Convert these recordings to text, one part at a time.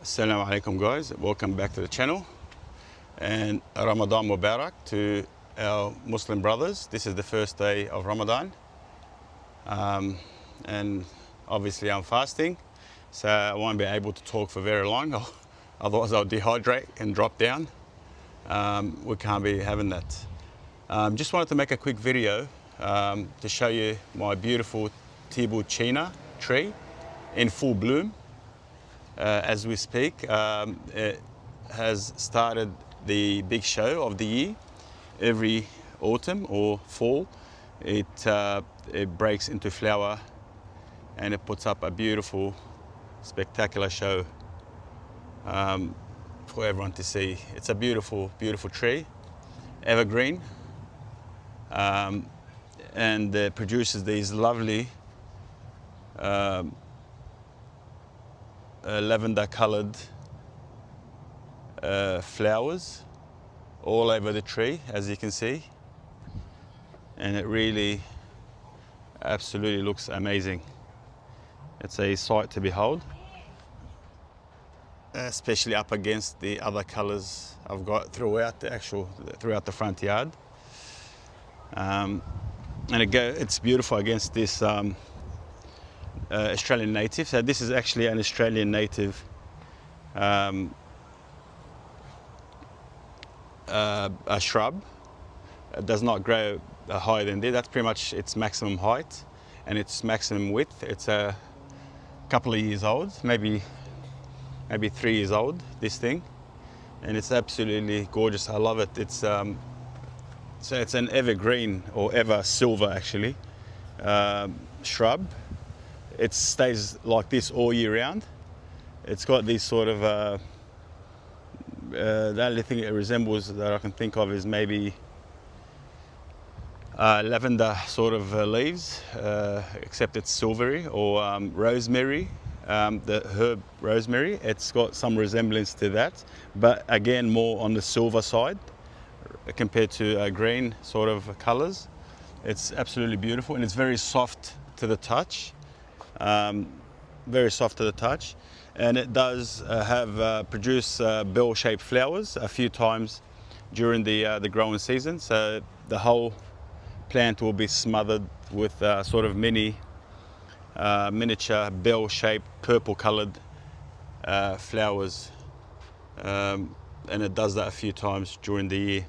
Assalamu alaikum guys, welcome back to the channel, and Ramadan Mubarak to our Muslim brothers. This is the first day of Ramadan, and obviously I'm fasting, so I won't be able to talk for very long, otherwise I'll dehydrate and drop down. We can't be having that. Just wanted to make a quick video to show you my beautiful Tibuchina tree in full bloom. As we speak, it has started the big show of the year. Every autumn or fall, it breaks into flower and it puts up a beautiful, spectacular show for everyone to see. It's a beautiful, beautiful tree, evergreen, and it produces these lovely lavender colored flowers all over the tree, as you can see, and it really absolutely looks amazing. It's a sight to behold, especially up against the other colors I've got throughout the front yard. And it's beautiful against this Australian native. So this is actually an Australian native a shrub. It does not grow higher than this. That's pretty much its maximum height and its maximum width. It's a couple of years old, maybe 3 years old, this thing, and it's absolutely gorgeous. I love it. It's so it's an evergreen, or ever silver actually, shrub. It stays like this all year round. It's got these sort of the only thing it resembles that I can think of is maybe lavender sort of leaves, except it's silvery, or rosemary, the herb rosemary. It's got some resemblance to that, but again more on the silver side compared to green sort of colors. It's absolutely beautiful, and it's very soft to the touch. Very soft to the touch, and it does produce bell-shaped flowers a few times during the growing season. So the whole plant will be smothered with sort of miniature bell-shaped purple-colored flowers, and it does that a few times during the year.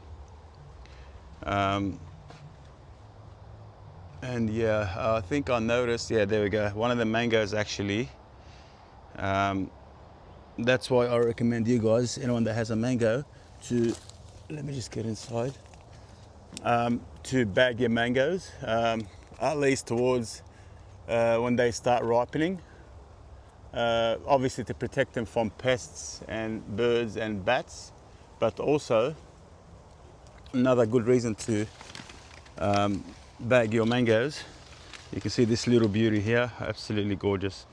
And yeah, I think I noticed, yeah, there we go, one of the mangoes actually, that's why I recommend you guys, anyone that has a mango, to, let me just get inside, to bag your mangoes, at least towards when they start ripening, obviously to protect them from pests and birds and bats, but also another good reason to bag your mangoes. You can see this little beauty here, absolutely gorgeous.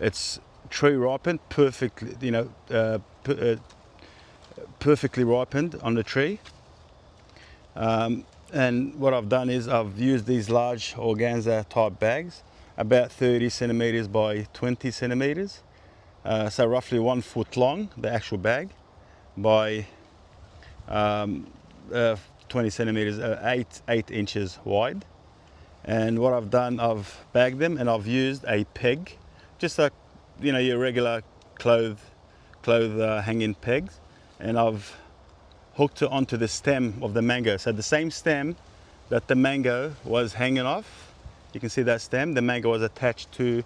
It's tree ripened, perfectly, perfectly ripened on the tree. And what I've done is I've used these large organza type bags, about 30 centimeters by 20 centimeters, so roughly 1 foot long, the actual bag, by 20 centimeters, 8 inches wide. And what I've done, I've bagged them, and I've used a peg, just like your regular clothes hanging pegs, and I've hooked it onto the stem of the mango. So the same stem that the mango was hanging off, you can see that stem, the mango was attached to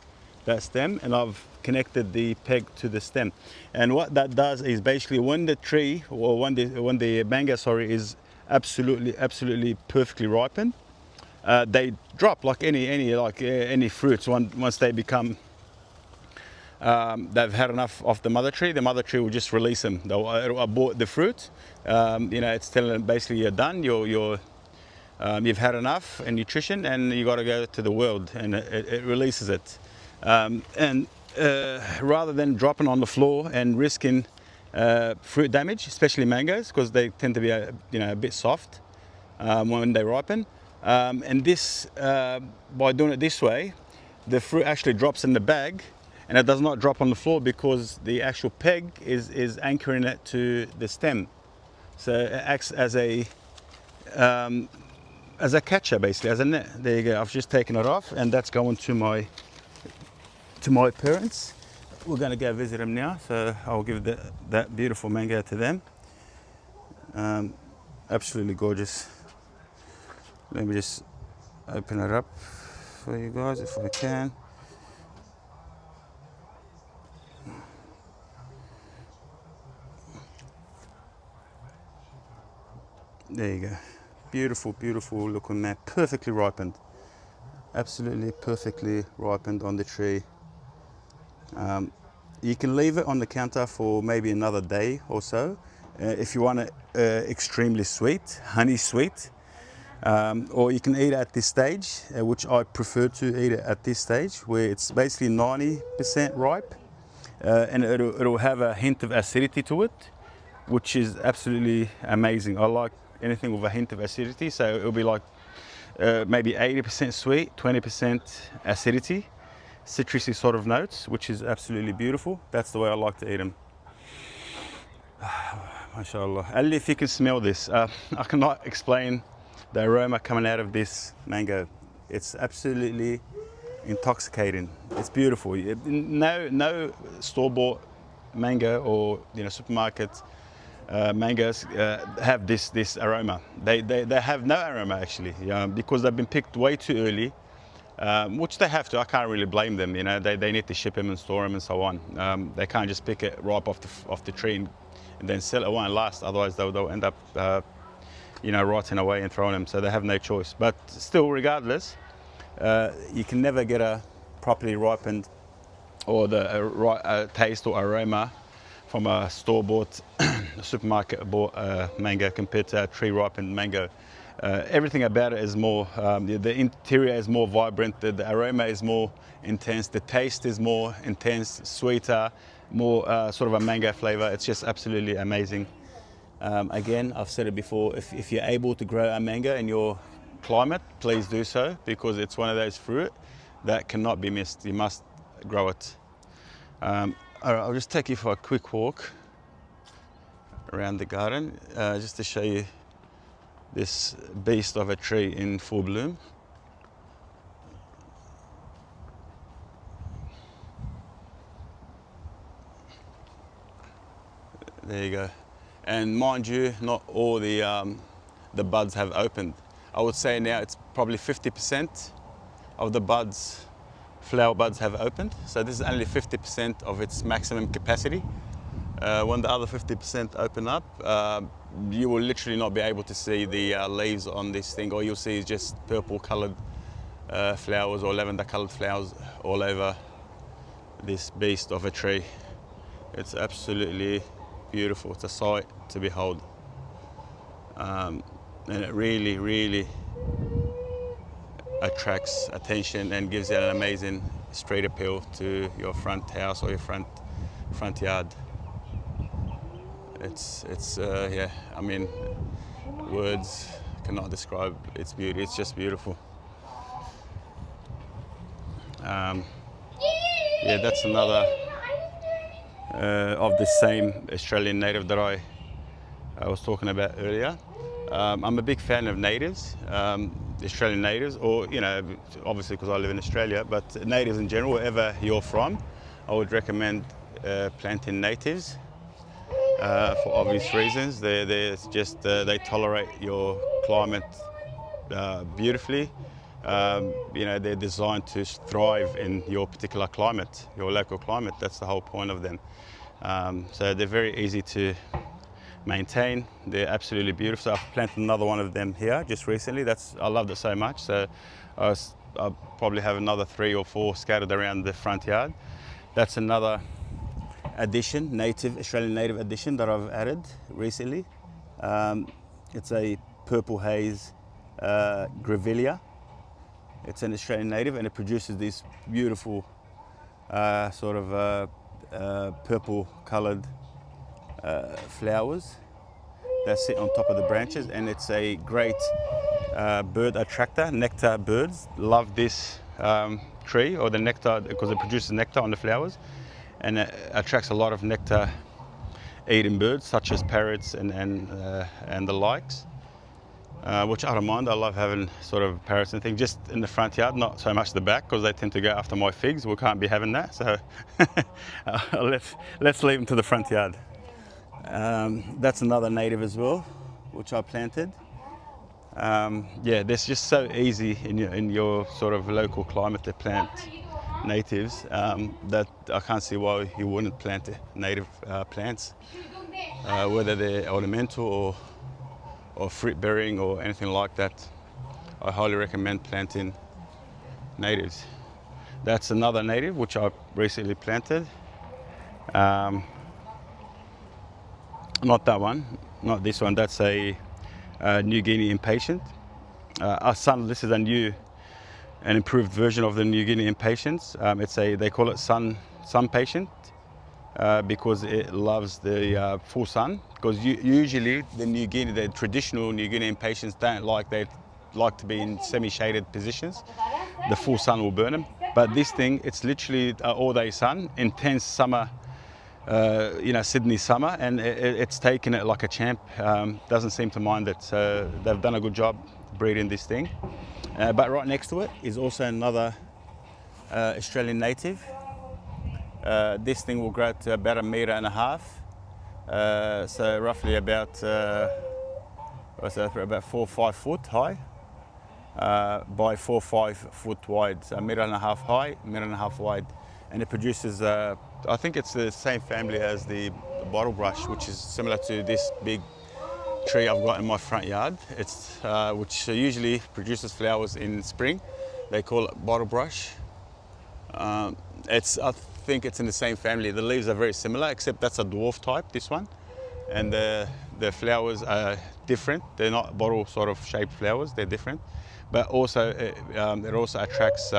that stem, and I've connected the peg to the stem. And what that does is basically when the tree, or when the mango, is absolutely perfectly ripened, they drop like any fruits. Once they become, they've had enough of the mother tree will just release them. They'll abort the fruit. It's telling them basically you're done. You've had enough in nutrition, and you got to go to the world, and it releases it. And rather than dropping on the floor and risking fruit damage, especially mangoes, because they tend to be a bit soft when they ripen. And this, by doing it this way, the fruit actually drops in the bag, and it does not drop on the floor because the actual peg is anchoring it to the stem. So it acts as a catcher, basically, as a net. There you go. I've just taken it off, and that's going to my parents. We're going to go visit them now, so I'll give that beautiful mango to them. Absolutely gorgeous. Let me just open it up for you guys if I can. There you go. Beautiful, beautiful looking man. Perfectly ripened. Absolutely perfectly ripened on the tree. You can leave it on the counter for maybe another day or so. If you want it extremely sweet, honey sweet. Or you can eat it at this stage, which I prefer to eat it at this stage, where it's basically 90% ripe. And it'll have a hint of acidity to it, which is absolutely amazing. I like anything with a hint of acidity, so it'll be like maybe 80% sweet, 20% acidity, citrusy sort of notes, which is absolutely beautiful. That's the way I like to eat them. MashaAllah. Ali, if you can smell this, I cannot explain the aroma coming out of this mango. It's absolutely intoxicating. It's beautiful. No store-bought mango or supermarket mangoes have this aroma. They have no aroma actually, because they've been picked way too early, which they have to. I can't really blame them. They need to ship them and store them and so on. They can't just pick it ripe off the tree and then sell it. It won't last. Otherwise they'll end up rotting away and throwing them. So they have no choice. But still, regardless, you can never get a properly ripened or the right taste or aroma from a store-bought, supermarket-bought mango compared to a tree-ripened mango. Everything about it is more, the interior is more vibrant, the aroma is more intense, the taste is more intense, sweeter, more sort of a mango flavor. It's just absolutely amazing. Again, I've said it before, if you're able to grow a mango in your climate, please do so, because it's one of those fruit that cannot be missed. You must grow it. All right, I'll just take you for a quick walk around the garden, just to show you this beast of a tree in full bloom. There you go. And mind you, not all the buds have opened. I would say now it's probably 50% of the buds, flower buds, have opened. So this is only 50% of its maximum capacity. When the other 50% open up, you will literally not be able to see the leaves on this thing. All you'll see is just purple colored flowers or lavender colored flowers all over this beast of a tree. It's absolutely beautiful. It's a sight to behold. And it really, really attracts attention and gives you an amazing street appeal to your front house or your front yard. It's yeah, I mean, words cannot describe its beauty. It's just beautiful. Yeah, that's another of the same Australian native that I was talking about earlier. I'm a big fan of natives, Australian natives, or obviously because I live in Australia, but natives in general, wherever you're from, I would recommend planting natives for obvious reasons. They tolerate your climate beautifully. They're designed to thrive in your particular climate, your local climate. That's the whole point of them. So they're very easy to maintain. They're absolutely beautiful. So I've planted another one of them here just recently. I loved it so much. So I'll probably have another 3 or 4 scattered around the front yard. That's another addition, Australian native addition that I've added recently. It's a purple haze grevillea. It's an Australian native, and it produces these beautiful sort of purple coloured flowers that sit on top of the branches, and it's a great bird attractor. Nectar birds love this tree, or the nectar, because it produces nectar on the flowers, and it attracts a lot of nectar eating birds such as parrots and the likes. Which I don't mind. I love having sort of parrots and things just in the front yard, not so much the back, because they tend to go after my figs. We can't be having that, so let's leave them to the front yard. That's another native as well, which I planted. Yeah, that's just so easy in your sort of local climate to plant natives, that I can't see why you wouldn't plant native plants, whether they're ornamental or fruit bearing or anything like that. I highly recommend planting natives. That's another native which I recently planted. Not that one, not this one. That's a New Guinea impatient. This is a new and improved version of the New Guinea impatiens. They call it sun patient, because it loves the full sun. Because usually the traditional New Guinea impatiens don't like, they like to be in semi-shaded positions. The full sun will burn them. But this thing, it's literally all day sun, intense summer, Sydney summer, and it's taken it like a champ. Doesn't seem to mind it. So they've done a good job breeding this thing. But right next to it is also another Australian native. This thing will grow to about 1.5 meters, so roughly about 4 or 5 foot high, by 4 or 5 foot wide, so 1.5 meters high, 1.5 meters wide, and it produces. I think it's the same family as the bottle brush, which is similar to this big tree I've got in my front yard. It's which usually produces flowers in spring. They call it bottle brush. I think it's in the same family. The leaves are very similar, except that's a dwarf type, this one. And the flowers are different. They're not bottle sort of shaped flowers, they're different. But also, it also attracts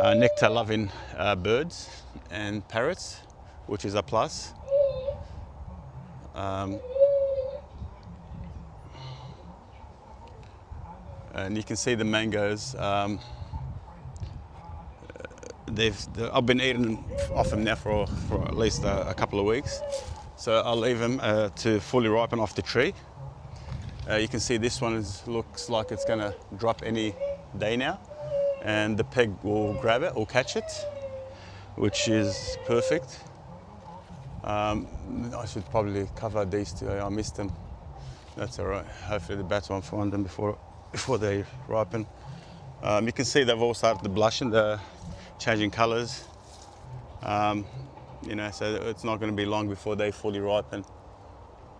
nectar loving birds and parrots, which is a plus. And you can see the mangoes. I've been eating off them now for at least a couple of weeks. So I'll leave them to fully ripen off the tree. You can see this one looks like it's going to drop any day now, and the pig will grab it or catch it, which is perfect. I should probably cover these two. I missed them. That's all right. Hopefully the bats won't find them before they ripen. You can see they've all started to blush and they're changing colours. So it's not going to be long before they fully ripen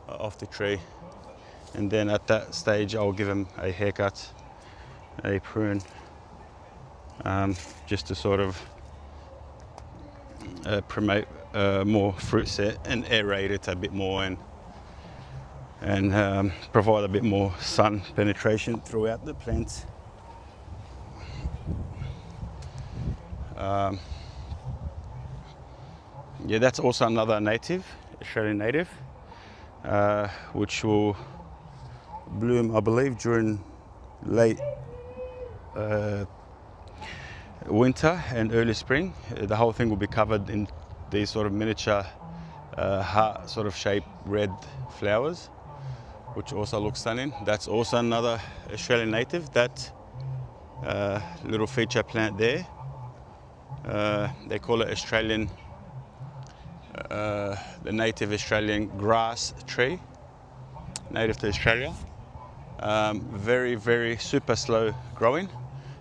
off the tree. And then at that stage, I'll give them a haircut, a prune, just to sort of promote more fruit set and aerate it a bit more, and provide a bit more sun penetration throughout the plants. Yeah, that's also another native, Australian native, which will bloom, I believe, during late winter and early spring. The whole thing will be covered in these sort of miniature heart sort of shaped red flowers, which also looks stunning. That's also another Australian native, that little feature plant there. They call it Australian, the native Australian grass tree, native to Australia. Very, very super slow growing.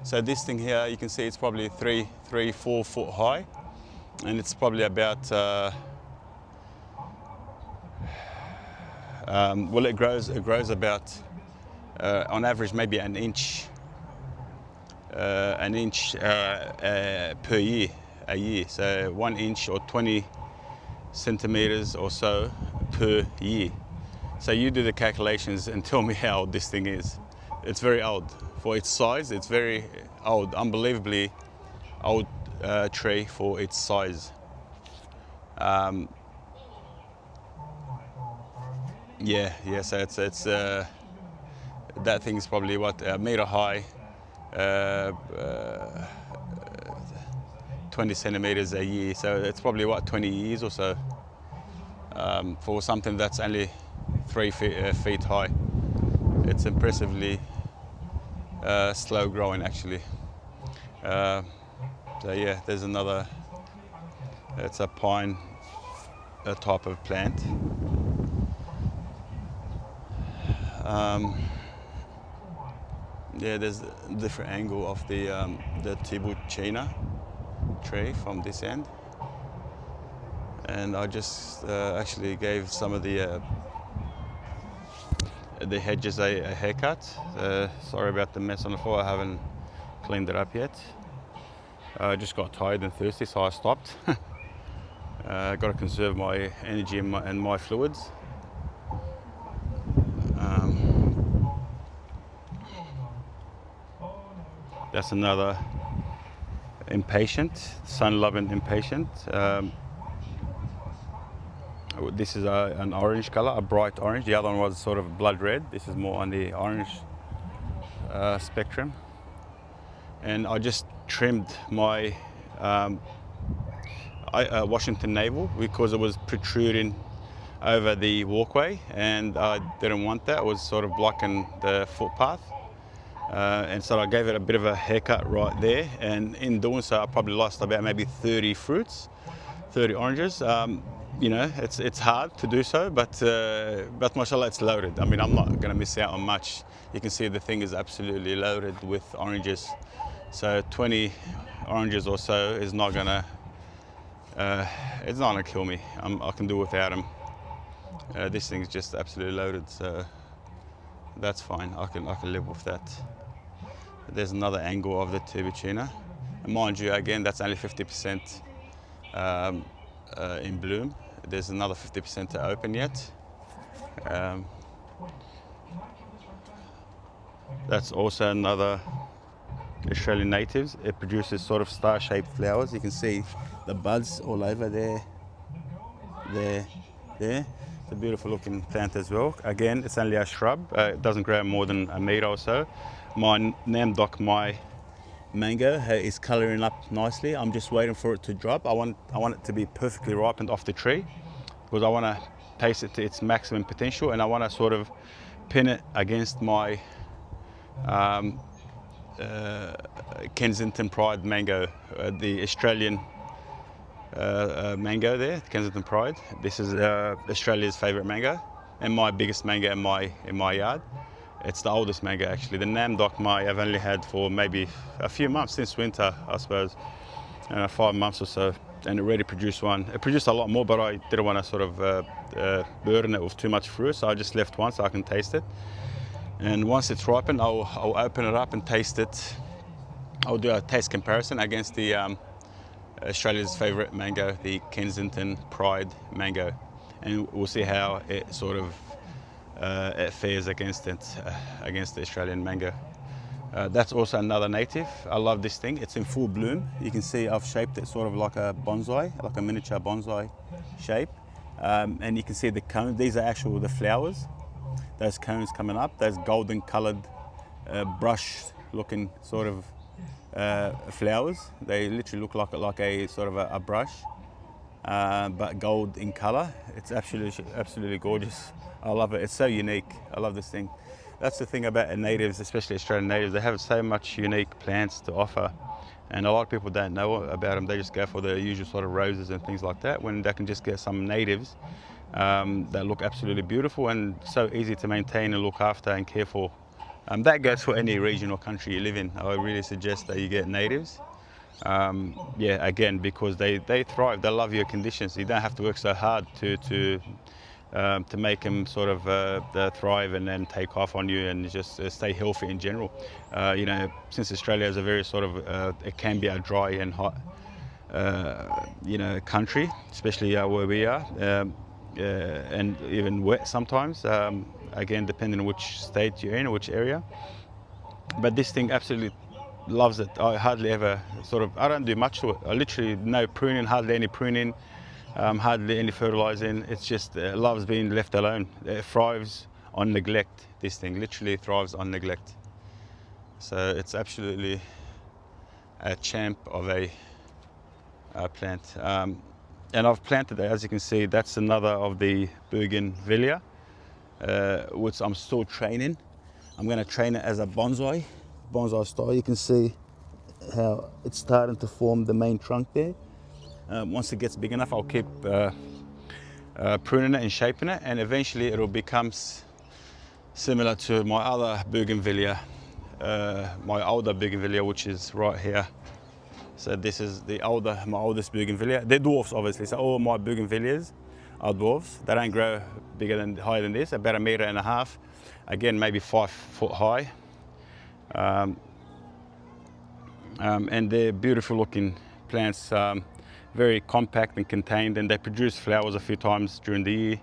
So this thing here, you can see it's probably 4 foot high, and it's probably about, it grows about, on average, maybe an inch per year, a year. So 1 inch or 20 centimeters or so per year. So you do the calculations and tell me how old this thing is. It's very old. For its size, it's very old, unbelievably old tree for its size. So it's that thing's probably 1 meter high, uh, uh, 20 centimeters a year. So it's probably what, 20 years or so, for something that's only 3 feet high. It's impressively slow growing actually. So yeah, there's another, it's a pine type of plant. Yeah, there's a different angle of the tibuchina tree from this end. And I just actually gave some of the hedges a haircut. Sorry about the mess on the floor, I haven't cleaned it up yet. I just got tired and thirsty, so I stopped. Got to conserve my energy and my fluids. That's another impatient, sun-loving impatient. This is an orange color, a bright orange. The other one was sort of blood red. This is more on the orange spectrum. And I just trimmed my Washington navel because it was protruding over the walkway, and I didn't want that. It was sort of blocking the footpath. And so I gave it a bit of a haircut right there, and in doing so I probably lost about maybe 30 fruits, 30 oranges. You know, it's hard to do so, but mashallah, it's loaded. I mean, I'm not going to miss out on much. You can see the thing is absolutely loaded with oranges. So 20 oranges or so is not going to, it's not going to kill me. I can do without them. This thing's just absolutely loaded, so that's fine. I can live with that. There's another angle of the tibuchina. And mind you, again, that's only 50% in bloom. There's another 50% to open yet. That's also another Australian natives. It produces sort of star-shaped flowers. You can see the buds all over there. It's a beautiful looking plant as well. Again, it's only a shrub. It doesn't grow more than a meter or so. My Namdok, my mango is colouring up nicely. I'm just waiting for it to drop. I want it to be perfectly ripened off the tree because I want to taste it to its maximum potential, and I want to sort of pin it against my Kensington Pride mango, the Australian mango there, Kensington Pride. This is Australia's favourite mango and my biggest mango in my yard. It's the oldest mango actually. The Namdok I've only had for maybe a few months, since winter I suppose, 5 months or so, and it already produced one. It produced a lot more, but I didn't want to sort of burden it with too much fruit, so I just left one so I can taste it. And once it's ripened, I'll open it up and taste it. I'll do a taste comparison against the Australia's favourite mango, the Kensington Pride mango, and we'll see how it sort of it fares against the Australian mango. That's also another native. I love this thing. It's in full bloom. You can see I've shaped it sort of like a bonsai, like a miniature bonsai shape, and you can see the cones. These are the flowers. Those cones coming up, those golden coloured brush looking sort of flowers. They literally look like a sort of a brush, but gold in colour. It's absolutely gorgeous. I love it. It's so unique. I love this thing. That's the thing about natives, especially Australian natives. They have so much unique plants to offer, and a lot of people don't know about them. They just go for the usual sort of roses and things like that, when they can just get some natives that look absolutely beautiful and so easy to maintain and look after and care for. That goes for any region or country you live in. I really suggest that you get natives. Yeah, again, because they thrive. They love your conditions. You don't have to work so hard to make them sort of thrive and then take off on you and just stay healthy in general. You know, since Australia is a very sort of it can be a dry and hot you know, country, especially where we are. And even wet sometimes, again depending on which state you're in or which area. But this thing absolutely loves it. I hardly ever I don't do much to it. I literally no pruning, hardly any pruning, hardly any fertilizing. It's just loves being left alone. It thrives on neglect. This thing literally thrives on neglect. So it's absolutely a champ of a plant. And I've planted it, as you can see, that's another of the bougainvillea, which I'm still training. I'm going to train it as a bonsai style. You can see how it's starting to form the main trunk there. Once it gets big enough, I'll keep pruning it and shaping it, and eventually it'll become similar to my other bougainvillea, my older bougainvillea, which is right here. So this is my oldest bougainvillea. They're dwarfs, obviously. So all my bougainvilleas are dwarfs. They don't grow higher than this, about 1.5 meters. Again, maybe 5 foot high. And they're beautiful looking plants, very compact and contained, and they produce flowers a few times during the year.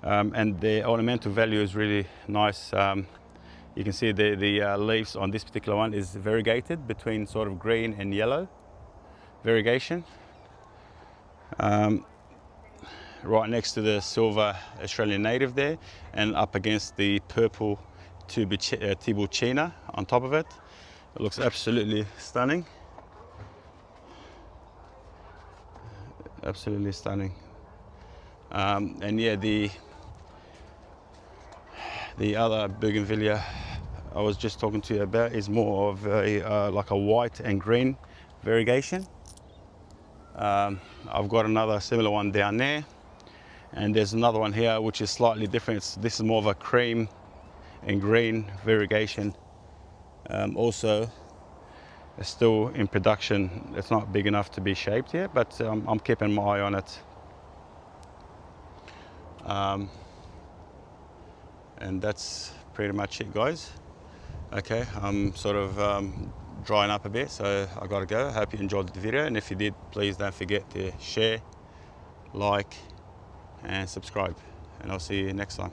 And their ornamental value is really nice. You can see the leaves on this particular one is variegated between sort of green and yellow variegation. Right next to the silver Australian native there, and up against the purple Tibucina on top of it. It looks absolutely stunning. Absolutely stunning. And yeah, the other bougainvillea I was just talking to you about is more of a like a white and green variegation. I've got another similar one down there, and there's another one here which is slightly different. This is more of a cream and green variegation. Also, it's still in production. It's not big enough to be shaped yet, but I'm keeping my eye on it. And that's pretty much it, guys. Okay, I'm sort of drying up a bit, so I gotta go. I hope you enjoyed the video, and if you did, please don't forget to share, like, and subscribe, and I'll see you next time.